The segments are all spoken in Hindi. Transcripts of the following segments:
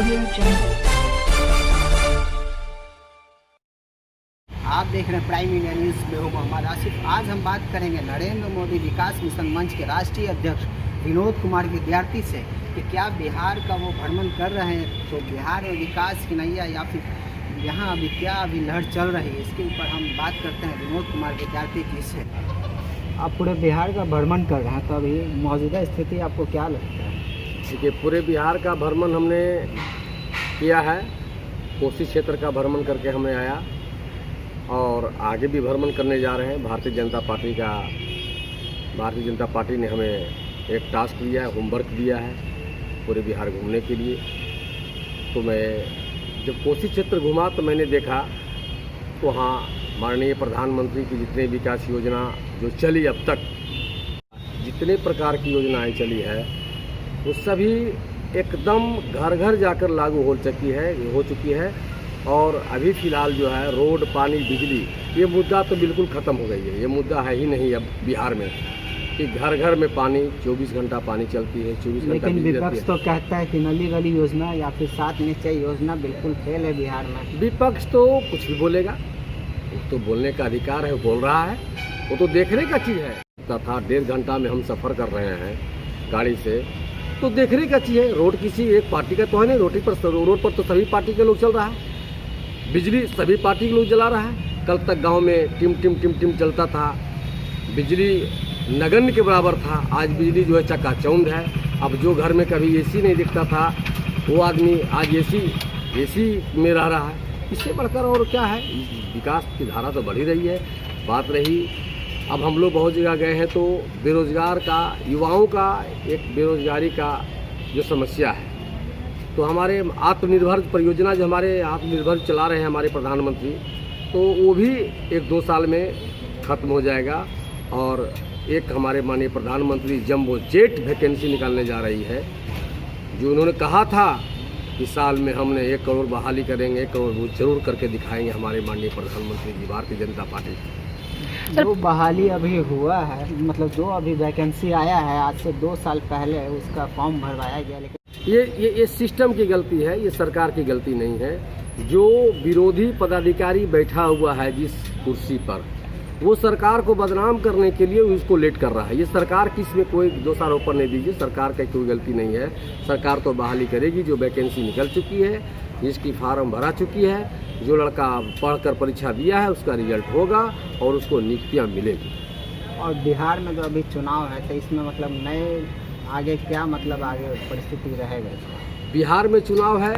आप देख रहे हैं प्राइम इंडिया न्यूज़ में हूं मोहम्मद आसिफ। आज हम बात करेंगे नरेंद्र मोदी विकास मिशन मंच के राष्ट्रीय अध्यक्ष विनोद कुमार विद्यार्थी से कि क्या बिहार का वो भ्रमण कर रहे हैं तो बिहार में विकास की नैया या फिर यहाँ अभी क्या लहर चल रही है, इसके ऊपर हम बात करते हैं विनोद कुमार विद्यार्थी जी से। आप पूरे बिहार का भ्रमण कर रहे हैं तो अभी मौजूदा स्थिति आपको क्या लगता है? देखिए, पूरे बिहार का भ्रमण हमने किया है, कोसी क्षेत्र का भ्रमण करके हमें आया और आगे भी भ्रमण करने जा रहे हैं। भारतीय जनता पार्टी ने हमें एक टास्क दिया है, होमवर्क दिया है पूरे बिहार घूमने के लिए। तो मैं जब कोसी क्षेत्र घूमा तो मैंने देखा तो वहाँ माननीय प्रधानमंत्री की जितने विकास योजना जो चली अब तक, जितने प्रकार की योजनाएं चली है वो सभी एकदम घर घर जाकर लागू हो चुकी है। और अभी फ़िलहाल जो है रोड, पानी, बिजली, ये मुद्दा तो बिल्कुल ख़त्म हो गई है। ये मुद्दा है ही नहीं अब बिहार में कि घर घर में पानी 24 घंटा पानी चलती है, 24 घंटा। लेकिन विपक्ष तो कहता है कि नली गली योजना या फिर 7 निश्चय योजना बिल्कुल फेल है बिहार में। विपक्ष तो कुछ भी बोलेगा, वो तो बोलने का अधिकार है, वो बोल रहा है, वो तो देखने का चीज़ है। तथा 1.5 घंटा में हम सफ़र कर रहे हैं गाड़ी से, तो देखने का चीज़ है। रोड किसी एक पार्टी का तो है नहीं, रोड पर तो सभी पार्टी के लोग चल रहा है। बिजली सभी पार्टी के लोग जला रहा है। कल तक गांव में टिम चलता था, बिजली नगण्य के बराबर था। आज बिजली जो है चकाचौंध है। अब जो घर में कभी एसी नहीं दिखता था वो आदमी आज एसी में रह रहा है। इससे बढ़कर और क्या है? विकास की धारा तो बढ़ी रही है। बात रही, अब हम लोग बहुत जगह गए हैं तो बेरोजगार का, युवाओं का एक बेरोजगारी का जो समस्या है, तो हमारे आत्मनिर्भर परियोजना जो हमारे आत्मनिर्भर चला रहे हैं हमारे प्रधानमंत्री, तो वो भी 1-2 साल में ख़त्म हो जाएगा। और एक हमारे माननीय प्रधानमंत्री जंबो जेट वैकेंसी निकालने जा रही है, जो उन्होंने कहा था कि साल में हमने 1 करोड़ बहाली करेंगे, 1 करोड़ वो जरूर करके दिखाएंगे हमारे माननीय प्रधानमंत्री जी, भारतीय जनता पार्टी। जो बहाली अभी हुआ है, मतलब जो अभी वैकेंसी आया है आज से 2 साल पहले उसका फॉर्म भरवाया गया, लेकिन ये सिस्टम की गलती है, ये सरकार की गलती नहीं है। जो विरोधी पदाधिकारी बैठा हुआ है जिस कुर्सी पर, वो सरकार को बदनाम करने के लिए उसको लेट कर रहा है। ये सरकार की इसमें कोई दोषारोपण नहीं दीजिए, सरकार का कोई गलती नहीं है। सरकार तो बहाली करेगी। जो वैकेंसी निकल चुकी है, जिसकी फार्म भरा चुकी है, जो लड़का पढ़कर परीक्षा दिया है उसका रिजल्ट होगा और उसको नियुक्तियाँ मिलेगी। और बिहार में जो अभी चुनाव है तो इसमें मतलब नए आगे क्या मतलब आगे परिस्थिति रहेगा? बिहार में चुनाव है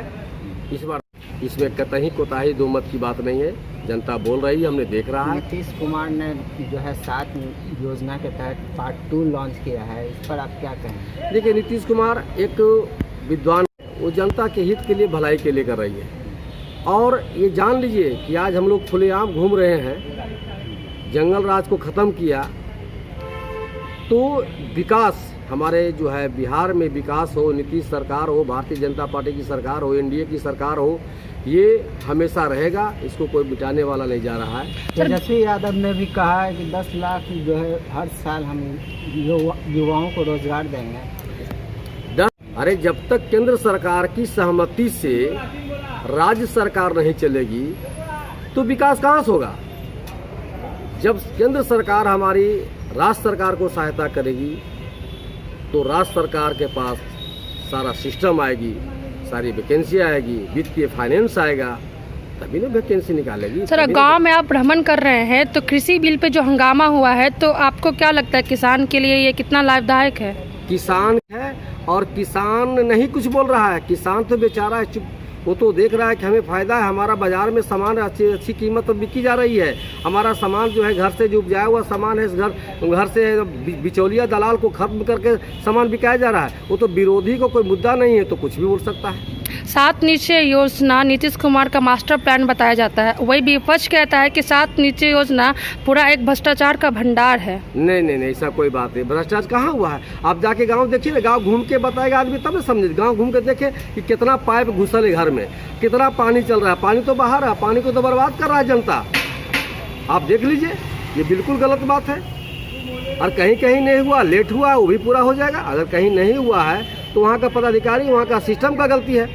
इस बार, इसमें कतई कोताही दो मत की बात नहीं है। जनता बोल रही है, हमने देख रहा है। नीतीश कुमार ने जो है 7 योजना के तहत पार्ट 2 लॉन्च किया है, इस पर आप क्या कहें? देखिए, नीतीश कुमार एक विद्वान, वो जनता के हित के लिए, भलाई के लिए कर रही है। और ये जान लीजिए कि आज हम लोग खुलेआम घूम रहे हैं, जंगल राज को ख़त्म किया, तो विकास हमारे जो है बिहार में विकास हो, नीतीश सरकार हो, भारतीय जनता पार्टी की सरकार हो, एनडीए की सरकार हो, ये हमेशा रहेगा। इसको कोई मिटाने वाला नहीं जा रहा है। तेजस्वी यादव ने भी कहा है कि 10 लाख जो है हर साल हम युवाओं को रोजगार देंगे। अरे, जब तक केंद्र सरकार की सहमति से राज्य सरकार नहीं चलेगी तो विकास कहाँ से होगा? जब केंद्र सरकार हमारी राज्य सरकार को सहायता करेगी तो राज्य सरकार के पास सारा सिस्टम आएगी, सारी वैकेंसी आएगी, वित्तीय फाइनेंस आएगा, तभी ना वैकेंसी निकालेगी। सर, गांव में आप भ्रमण कर रहे हैं तो कृषि बिल पे जो हंगामा हुआ है, तो आपको क्या लगता है किसान के लिए ये कितना लाभदायक है? किसान है, और किसान नहीं कुछ बोल रहा है। किसान तो बेचारा है, चुप, वो तो देख रहा है कि हमें फ़ायदा है, हमारा बाज़ार में सामान अच्छी कीमत पर बिकी जा रही है। हमारा सामान जो है घर से जो उपजाया हुआ सामान है, घर से बिचौलिया दलाल को खत्म करके सामान बिकाया जा रहा है। वो तो विरोधी को कोई मुद्दा नहीं है तो कुछ भी बोल सकता है। 7 निश्चय योजना नीतीश कुमार का मास्टर प्लान बताया जाता है, वही विपक्ष कहता है कि 7 निश्चय योजना पूरा एक भ्रष्टाचार का भंडार है। नहीं, ऐसा कोई बात नहीं। भ्रष्टाचार कहाँ हुआ है? आप जाके गांव देखिए ना, गांव घूम के बताएगा आदमी तब ना समझे। गांव घूम के देखे कि कितना पाइप घुसल है घर में, कितना पानी चल रहा है। पानी तो बाहर है, पानी को तो बर्बाद कर रहा है जनता। आप देख लीजिए, ये बिल्कुल गलत बात है। और कहीं कहीं नहीं हुआ, लेट हुआ, वो भी पूरा हो जाएगा। अगर कहीं नहीं हुआ है तो वहाँ का पदाधिकारी, वहाँ का सिस्टम का गलती है।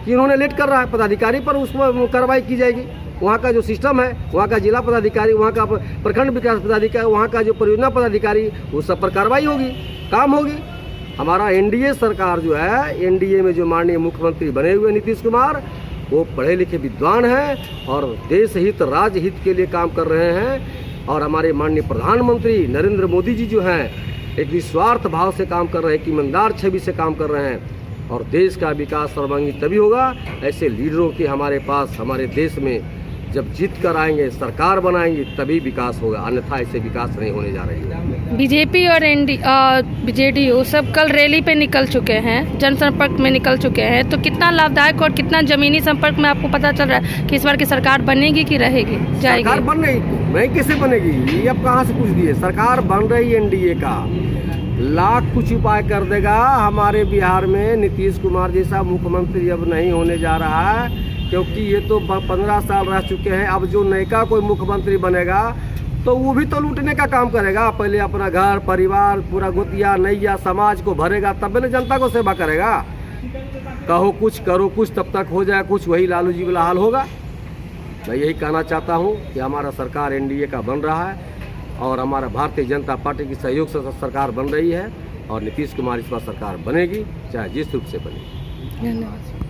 कि इन्होंने लेट कर रहा है, पदाधिकारी पर उस पर कार्रवाई की जाएगी। वहाँ का जो सिस्टम है, वहाँ का जिला पदाधिकारी, वहाँ का प्रखंड विकास पदाधिकारी, वहाँ का जो परियोजना पदाधिकारी, उस सब पर कार्रवाई होगी, काम होगी। हमारा एनडीए सरकार जो है, एनडीए में जो माननीय मुख्यमंत्री बने हुए नीतीश कुमार, वो पढ़े लिखे विद्वान हैं और देश हित राज्य हित के लिए काम कर रहे हैं। और हमारे माननीय प्रधानमंत्री नरेंद्र मोदी जी जो हैं, एक निस्वार्थ भाव से काम कर रहे हैं, एक ईमानदार छवि से काम कर रहे हैं। और देश का विकास सर्वांगीण तभी होगा ऐसे लीडरों की हमारे पास, हमारे देश में जब जीत कर आएंगे, सरकार बनाएंगे, तभी विकास होगा, अन्यथा ऐसे विकास नहीं होने जा रही है। बीजेपी और जेडीयू सब कल रैली पे निकल चुके हैं, जनसंपर्क में निकल चुके हैं, तो कितना लाभदायक और कितना जमीनी संपर्क में आपको पता चल रहा है कि इस बार की सरकार बनेगी कि रहेगी, जाएगी? सरकार बन रही तो नहीं, कैसे बनेगी? ये अब कहाँ से पूछ दिए? सरकार बन रही एनडीए का, लाख कुछ उपाय कर देगा। हमारे बिहार में नीतीश कुमार जैसा मुख्यमंत्री अब नहीं होने जा रहा है, क्योंकि ये तो 15 साल रह चुके हैं। अब जो नयका कोई मुख्यमंत्री बनेगा तो वो भी तो लूटने का काम करेगा। पहले अपना घर परिवार पूरा गोतिया नैया समाज को भरेगा, तब पहले जनता को सेवा करेगा। कहो कुछ करो कुछ, तब तक हो जाए कुछ, वही लालू जी वाला हाल होगा। मैं यही कहना चाहता हूँ कि हमारा सरकार एनडीए का बन रहा है और हमारा भारतीय जनता पार्टी की सहयोग से सरकार बन रही है और नीतीश कुमार इस बार सरकार बनेगी, चाहे जिस रूप से बनेगी। धन्यवाद।